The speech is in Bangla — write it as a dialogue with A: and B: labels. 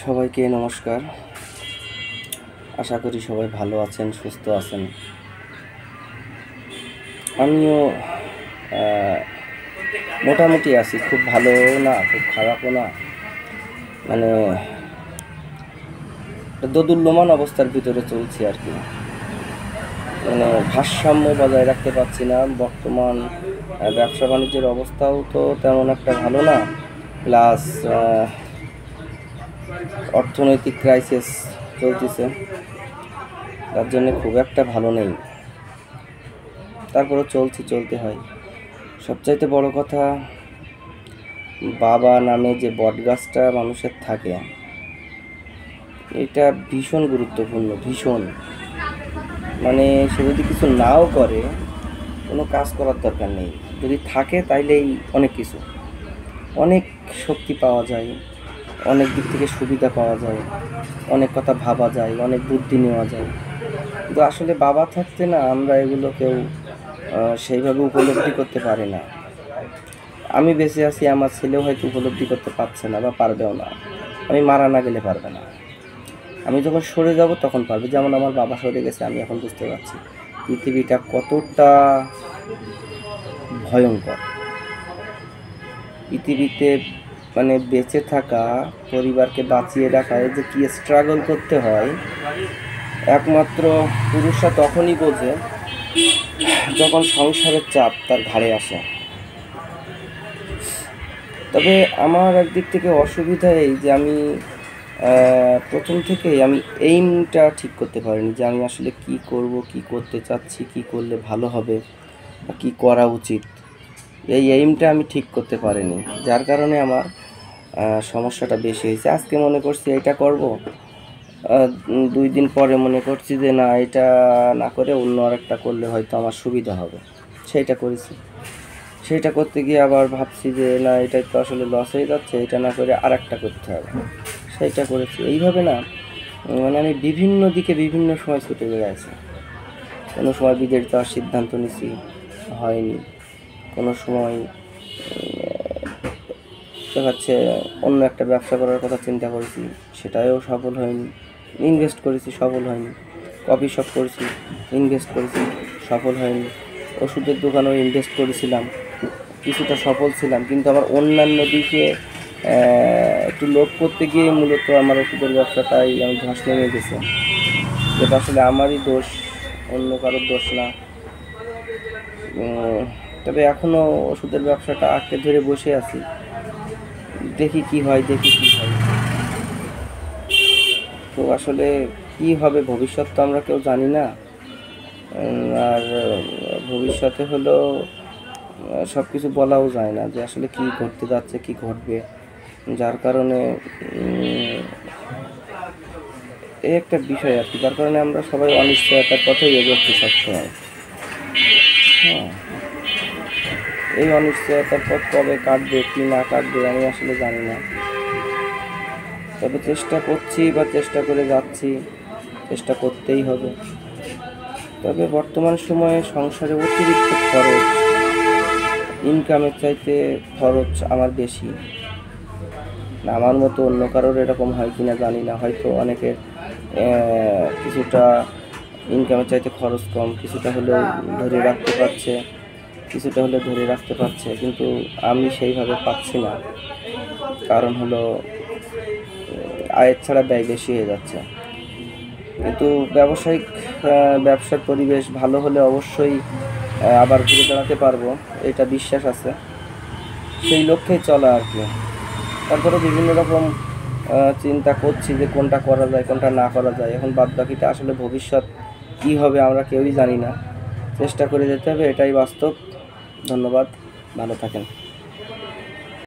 A: সবাইকে নমস্কার। আশা করি সবাই ভালো আছেন, সুস্থ আছেন। আমিও মোটামুটি আছি, খুব ভালো না খুব খারাপও না, মানে দোদুল্যমান অবস্থার ভিতরে চলছি আর কি। মানে ভারসাম্য বজায় রাখতে পারছি না। বর্তমান ব্যবসা বাণিজ্যের অবস্থাও তো তেমন একটা ভালো না, প্লাস অর্থনৈতিক ক্রাইসিস চলতেছে, তার জন্য খুব একটা ভালো নেই। তারপরে চলতে হয়। সবচাইতে বড় কথা, বাবা নামে যে বটগাছটা মানুষের থাকে, এটা ভীষণ গুরুত্বপূর্ণ, ভীষণ। মানে সে যদি কিছু নাও করে, কোনো কাজ করার দরকার নেই, যদি থাকে তাইলেই অনেক কিছু, অনেক শক্তি পাওয়া যায়, অনেক দিক থেকে সুবিধা পাওয়া যায়, অনেক কথা ভাবা যায়, অনেক বুদ্ধি নেওয়া যায়। কিন্তু আসলে বাবা থাকতে না আমরা এগুলো কেউ সেইভাবে উপলব্ধি করতে পারি না। আমি বেঁচে আছি, আমার ছেলেও হয়তো উপলব্ধি করতে পারছে না বা পারবেও না। আমি মারা না গেলে পারবে না, আমি যখন সরে যাব তখন পারবে। যেমন আমার বাবা সরে গেছে, আমি এখন বুঝতে পারছি পৃথিবীটা কতটা ভয়ঙ্কর। পৃথিবীতে মানে বেঁচে থাকা, পরিবারকে বাঁচিয়ে রাখায় যে কী স্ট্রাগল করতে হয়, একমাত্র পুরুষরা তখনই বোঝে যখন সংসারের চাপ তার ঘাড়ে আসে। তবে আমার একদিক থেকে অসুবিধা এই যে আমি প্রথম থেকেই আমি এইমটা ঠিক করতে পারিনি যে আমি আসলে কি করব, কি করতে চাচ্ছি, কি করলে ভালো হবে বা কী করা উচিত। এই এইমটা আমি ঠিক করতে পারিনি, যার কারণে আমার সমস্যাটা বেশি হয়েছে। আজকে মনে করছি এটা করব, 2 দিন পরে মনে করছি যে না, এটা না করে অন্য আরেকটা করলে হয়তো আমার সুবিধা হবে, সেইটা করেছি। সেইটা করতে গিয়ে আবার ভাবছি যে না, এটাই তো আসলে লস হয়ে যাচ্ছে, এটা না করে আরেকটা করতে হবে, সেইটা করেছি। এইভাবে না, মানে আমি বিভিন্ন দিকে বিভিন্ন সময় ছুটে বেড়াইছি। কোনো সময় বিদেশ যাওয়ার সিদ্ধান্ত নিছি, হয়নি। কোনো সময় দেখাচ্ছে অন্য একটা ব্যবসা করার কথা চিন্তা করেছি, সেটাও সফল হয়নি। ইনভেস্ট করেছি, সফল হয়নি। কফি শপ করেছি, ইনভেস্ট করেছি, সফল হয়নি। ওষুধের দোকানেও ইনভেস্ট করেছিলাম, কিছুটা সফল ছিলাম, কিন্তু আমার অন্যান্য দিকে একটু লোভ করতে গিয়ে মূলত আমার ওষুধের ব্যবসাটাই আমি ধস নেমে গেছে, যেটা আসলে আমারই দোষ, অন্য কারোর দোষ না। তবে এখনও ওষুধের ব্যবসাটা আঁকড়ে ধরে বসে আছি, দেখি কি হয়। তো আসলে কি হবে ভবিষ্যৎ তো আমরা কেউ জানি না। আর ভবিষ্যতে হলো সব কিছু বলাও যায় না যে আসলে কি ঘটতে যাচ্ছে, কি ঘটবে। যার কারণে এই একটা বিষয় আর কি, যার কারণে আমরা সবাই অনিশ্চয়তার পথেই এগোচ্ছি সবসময়। হ্যাঁ, এই অনিশ্চয়তার পথ কবে কাটবে কি না কাটবে আমি আসলে জানি না। তবে চেষ্টা করছি বা চেষ্টা করে যাচ্ছি, চেষ্টা করতেই হবে। তবে বর্তমান সময়ে সংসারে অতিরিক্ত খরচ, ইনকামের চাইতে খরচ আমার বেশি। আমার মতো অন্য কারোর এরকম হয় কি না জানি না, হয়তো অনেকের কিছুটা ইনকামের চাইতে খরচ কম, কিছুটা হলেও ধরে রাখতে পারছে, কিন্তু আমি সেইভাবে পাচ্ছি না। কারণ হলো আয়ের ছাড়া ব্যয় বেশি হয়ে যাচ্ছে। কিন্তু ব্যবসার পরিবেশ ভালো হলে অবশ্যই আবার ঘুরে দাঁড়াতে পারবো, এটা বিশ্বাস আছে। সেই লক্ষ্যেই চলা আর কি। তারপরে বিভিন্ন রকম চিন্তা করছি যে কোনটা করা যায়, কোনটা না করা যায়। এখন বাদবাকিটা আসলে ভবিষ্যৎ কী হবে আমরা কেউই জানি না, চেষ্টা করে যেতে হবে, এটাই বাস্তব। ধন্যবাদ, ভালো থাকেন।